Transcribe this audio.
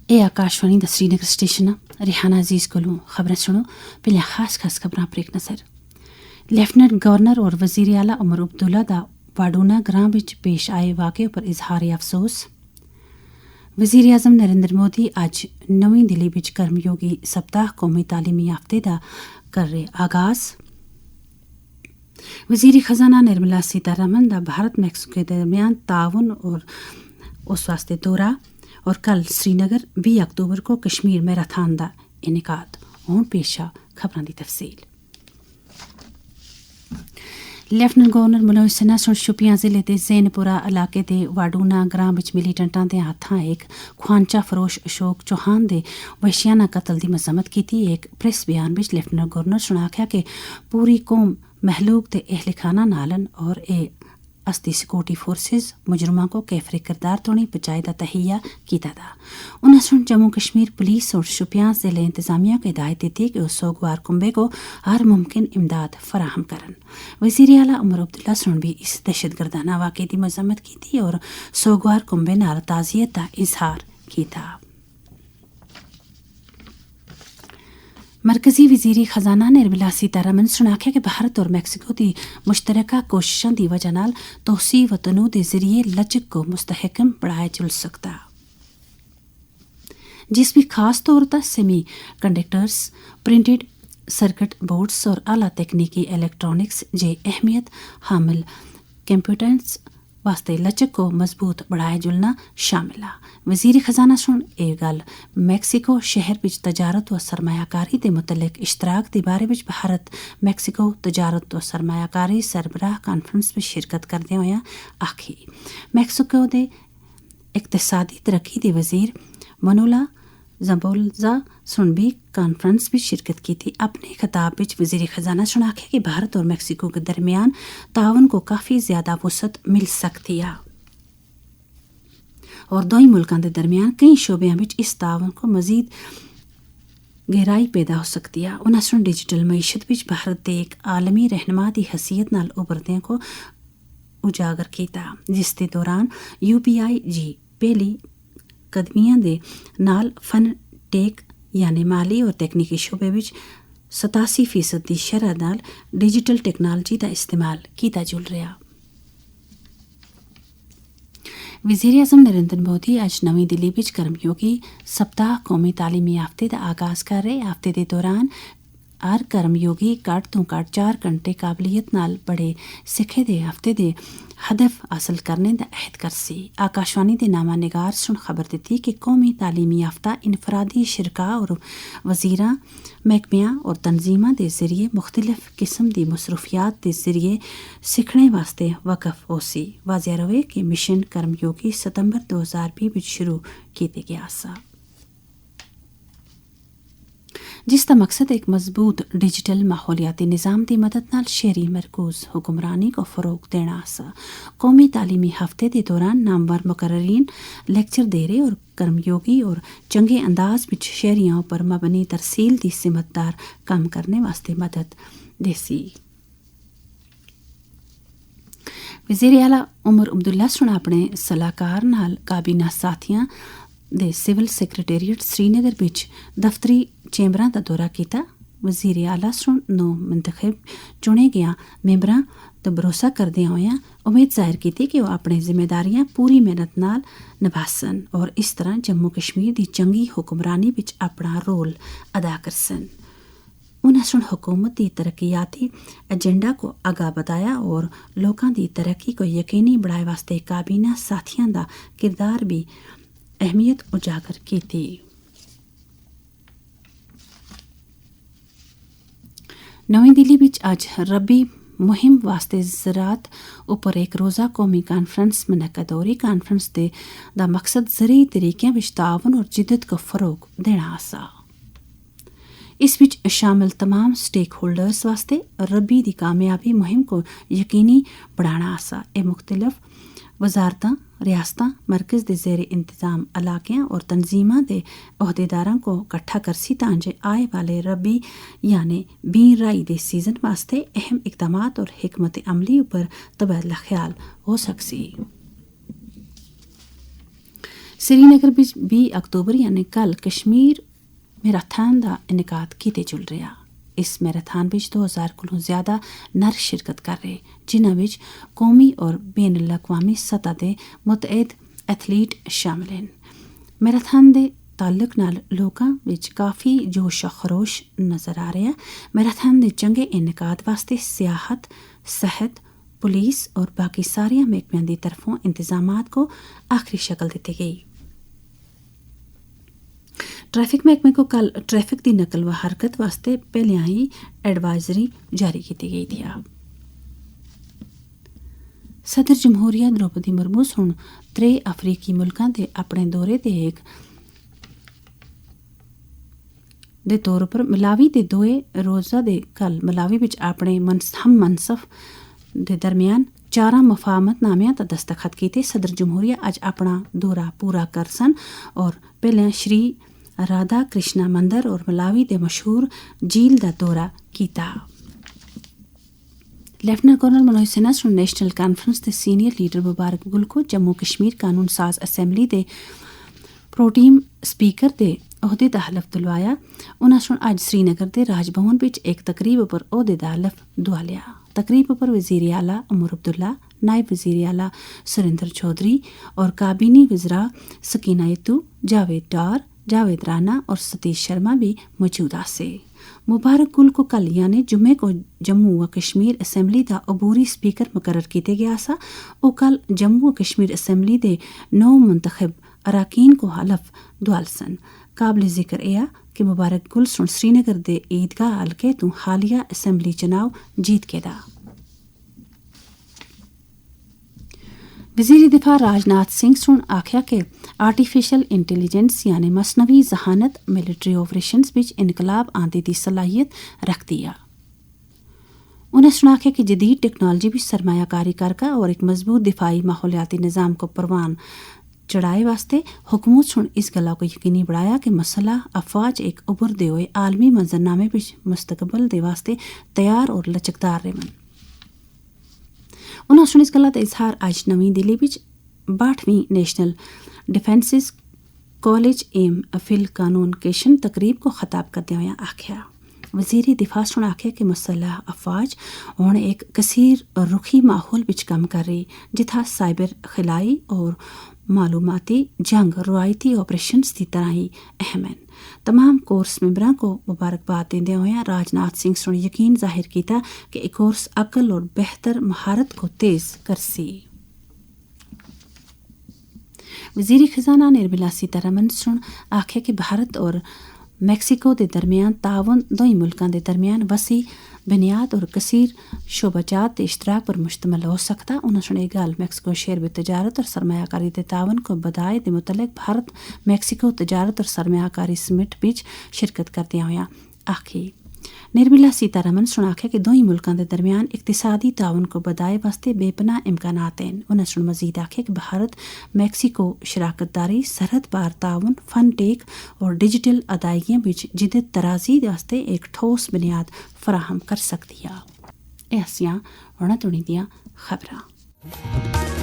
A Akashvani the Srinagar station Rehana Aziz कोलों खबरें सुनो। पहले खास खबरें पर एक नज़र। लेफ्टिनेंट गवर्नर और वजीर आला उमर अब्दुल्ला दा वाडूना ग्रां विच पेश आए वाक़े पर इजहार अफसोस। वजीर आज़म नरेंद्र मोदी अज नवी दिल्ली विच कर्मयोगी सप्ताह कौमी तालीमी हफ्ते दा कर रहे आगाज़। वजीर खजाना निर्मला सीतारमन दा भारत मैक्सिको के दरमियान ताउन और उस वास्ते दौरा। और कल श्रीनगर 20 अक्तूबर को कश्मीर मैराथन दा इनेकाद। हूँ पेशा खबरां दी तफसील। लेफ्टिनेंट गवर्नर मनोज सिन्हा सुन शोपियां जिले के जैनपुरा इलाके के वाडूना ग्रां विच मिलीटेंटां दे हत्थां एक ख्वांचा फरोश अशोक चौहान दे वहशियाना कतल की मजम्मत की। एक प्रेस बयान विच लेफ्टिनेंट गवर्नर सुन आख्या कि पूरी कौम महलूक ते अहले खाना नालन और ए अस्ती सिक्योरिटी फोर्सेस मुजरमां को कैफरे किरदार तोड़ी बचाए दा तहिया कीता था। उन्हें सुन जम्मू कश्मीर पुलिस और शोपियां जिले इंतजामिया को हिदायत दी कि उस सोगवार कुंबे को हर मुमकिन इमदाद फराहम करन। वजीर आला उमर अब्दुल्ला सुन भी इस दहशतगर्दाना वाक़े की मजम्मत की थी और सोगवार कुंबे नाल ताज़ियत का इजहार किया। मरकजी वजीर खजाना निर्मला सीतारमन सुन आख्या कि भारत और मैक्सिको की मुश्तरका कोशिशों की वजह नाल तोसी वतनों के जरिए लचक को मुस्तहकम बढ़ाया जा सकता, जिस भी खास तौर पर semi conductors, printed circuit boards और आला तकनीकी इलेक्ट्रॉनिक्स जे अहमियत हामिल कंप्यूटर्स वास्ते लचक को मजबूत बढ़ाया जुलना शामिल है। वजीर खजाना सुन ए गल मैक्सिको शहर विच तजारत व सरमायाकारी के मुतलक इश्तराक के बारे में भारत मैक्सिको तजारत व सरमायाकारी सरबराह कानफ्रेंस में शिरकत करदे होया आखी। मैक्सिको के इकतसादी तरक्की के वजीर मनोला जंबोल्जा सुन भी कानफ्रेंस में शिरकत की थी। अपने खिताब में वजीर खजाना सुन आख्या कि भारत और मैक्सिको के दरमियान ताउन को काफ़ी ज़्यादा वसअत मिल सकती है और दोई मुल्कों के दरमियान कई शोबों में इस ताउन को मजीद गहराई पैदा हो सकती है। उन्हें सुन डिजिटल मईशत में भारत के एक आलमी रहनुमा की हैसियत नाल उभरदे को उजागर किया, जिसके दौरान UPI जी पहली कदमियां दे नाल फन टेक यानी माली और तकनीकी शोबे विच 87% की शरह नाल डिजिटल टेक्नोलॉजी का इस्तेमाल किया जुल रहा। वज़ीर आज़म नरेंद्र मोदी आज नवी दिल्ली विच कर्मयोगी सप्ताह कौमी तालीमी हफ्ते का आगाज़ कर रहे। हफ्ते के दौरान हर कर्मयोगी घट तो घट 4 घंटे काबलियत नाल बड़े सिखे दे हफ्ते दे हदफ हासिल करने का अहद कर सी। आकाशवाणी के नामा निगार सुन खबर दी कि कौमी तालीमी याफ्ता इनफरादी शिरका और वजीरा महकमियाँ और तंजीमां के जरिए मुख्तलिफ किस्म की मसरूफियात के जरिए सीखने वास्ते वकफ हो सी। वाज़िया रहे कि मिशन कर्मयोगी सितंबर 2020 में शुरू किया गया सा, जिसका मकसद एक मजबूत डिजिटल माहौलियाती निज़ाम की मदद नाल शहरी मरकूज हुक्मरानी को फ़रोग देना सा। कौमी तालीमी हफ्ते के दौरान नामवर मुकर्ररीन लेक्चर दे रहे और कर्मयोगी और चंगे अंदाज में शहरियों पर मबनी तरसील की सिमतदार काम करने वास्ते मदद देसी। वज़ीर आला उमर अब्दुल्ला सुन अपने सलाहकार नाल काबीना साथियां दे सिविल सैक्रटेरिएट श्रीनगर विच दफ्तरी चैंबरां का दौरा किया। वज़ीर आला सुन 9 मुंतखब चुने गया मैंबरां तो भरोसा करदे होया उम्मीद जाहिर की कि वह अपनी जिम्मेदारियां पूरी मेहनत नाल निभासन और इस तरह जम्मू कश्मीर की चंगी हुक्मरानी विच अपना रोल अदा करसन। उन्हें सुन हुकूमत की तरक्याती एजेंडा को आगा बताया और लोगों की तरक्की को यकीनी बनाए वास्ते काबीना साथियों का किरदार भी अहमियत उजागर की थी। नवी दिल्ली विच आज रबी मुहिम वास्ते ज़रात उपर एक रोज़ा कौमी कानफ्रेंस मुनक़द हो रही। कानफ्रेंस दा मकसद ज़रूरी तरीक़ों विच ताउन और जिद्दत को फ़रोग देना आसा। इस विच शामिल तमाम स्टेक होल्डर्स वास्ते रबी की कामयाबी मुहिम को यकीनी बनाना आसा। ए मुख्तलिफ वजारतां, रियासतां, मरकज़ के ज़ेर इंतज़ाम इलाक़े और तंजीमां के अहदेदारों को इकट्ठा करसी तांजे आए वाले रबी यानी बीन राई के सीजन वास्ते अहम इकदामात और हिकमत अमली पर तबादला ख्याल हो सकसी। श्रीनगर विच 20 अक्तूबर यानी कल कश्मीर मैराथन का इनकाद कीते चल रहा। इस मैराथन विच 2000 कोलों ज़्यादा नर शिरकत कर रहे, जिन्हां विच कौमी और बैन अल-अक़वामी सतह के मुतअद्दिद एथलीट शामिल हैं। मैराथन के ताल्लुक नाल लोकां विच काफ़ी जोश खरोश नज़र आ रहा। मैराथन के चंगे इनकाद वास्ते सियाहत, सेहत, पुलिस और बाकी सारे महकमियां की तरफों इंतजामात को आखिरी शक्ल दी गई। ट्रैफिक महकमे को कल ट्रैफिक की नकल व हरकत वास्ते पहले ही एडवाइजरी जारी की गई थी। सदर जमहूरिया द्रौपदी मुर्मू हुण 3 अफ्रीकी मुल्कां दे अपने दौरे ते एक दे तौर पर मलावी दे 2 रोज़ा दे कल मलावी विच अपने हम मनसफ दे दरमियान 4 मफाहमतनामियां दा दस्तखत कीते। सदर जमहूरिया अज अपना दौरा पूरा करसन और पहले श्री राधा कृष्णा मंदिर और मलावी दे मशहूर झील दा दौरा कीता। लेफ्टिनेंट कर्नल मनोज सिन्हा सुन नेशनल कॉन्फ्रेंस के सीनियर लीडर मुबारक गुल को जम्मू कश्मीर कानून साज असैम्बली के प्रोटीम स्पीकर के अहदे का हलफ दिलवाया। उन्होंने सुन अज श्रीनगर के राजभवन विच एक तकरीब पर अहदे का हलफ दुआ लिया। तकरीब पर वज़ीर आला उमर अब्दुल्ला, नायब वज़ीर आला सुरेंद्र चौधरी और काबीनी वज़रा सकीना यतू, जावेद डार, जावेद राना और सतीश शर्मा भी मौजूद से। मुबारक गुल को कल यानी जुम्मे को जम्मू व कश्मीर असैम्बली का अबूरी स्पीकर मुकर्रर किया गया सा। वो कल जम्मू व कश्मीर असैम्बली के 9 मुंतखब अरकान को हलफ दुआल सन। काबिल जिक्र यह कि मुबारक गुल सुन श्रीनगर के ईदगाह हल्के तो हालिया असैम्बली चुनाव जीत के दा। वज़ीर दिफा राजनाथ सिंह सुन आख्या कि आर्टिफिशियल इंटेलिजेंस यानी मसनवी जहानत मिलिट्री ऑपरेशंस विच इनकलाब आंदी दी सलाहियत रखती है। उन्हें सुनाख्या कि जदीद टेक्नोलॉजी भी सरमायाकारी करका और एक मजबूत दिफाई माहौलियाती निज़ाम को परवान चढ़ाए वास्ते हुकूमत सुन इस गला को यकीनी बढ़ाया कि मसला अफवाज एक उभरते हुए आलमी मंजरनामे विच मुस्तकबल दे वास्ते तैयार और लचकदार रहन। उन्होंने सुन इस गला का इजहार अज नवी दिल्ली विच 62वीं national defence college M Phil convocation तकरीब को खिताब करते हुए आख्या। वज़ीर दिफा सुन आख्या कि मुसल्लह अफवाज हुण एक कसीर रुखी माहौल विच कम कर रही, जिथा साइबर खिलाई और मालूमाती जंग रवायती ऑपरेशंस की तरह ही अहम हैं। तमाम कोर्स मेंबरों को मुबारकबाद देते हुए राजनाथ सिंह सुन यकीन जाहिर किया कि एक कोर्स अकल और बेहतर महारत को तेज करसी। वज़ीर खजाना निर्मला सीतारमण सुन आख्या कि भारत और मैक्सिको के दरमियान तावन दोई मुल्कों के दरमियान वसी बुनियाद और कसीर शोबाजात इश्तराक पर मुश्तमिल हो सकता। उन्होंने गल मैक्सिको शहर में तजारत और सरमायाकारी के तावन को बधाए के मुतलक भारत मैक्सिको तजारत और सरमायाकारी समिट बीच शिरकत करते हुए आखी। निर्मला सीतारमण सुन आख्या कि दोई मुल्कों के दरमियान इक्तिसादी तावन को बधाए वास्ते बेपना इम्कानात हैं। उन्हें सुन मजीद आख्या कि भारत मैक्सिको शराकतदारी, सरहद पार तावन, फन टेक और डिजिटल अदायगियां बीच जिद्दत तराजी वास्ते एक ठोस बुनियाद फराहम कर सकती है। ऐसियां होना तुणी दियां खबरां।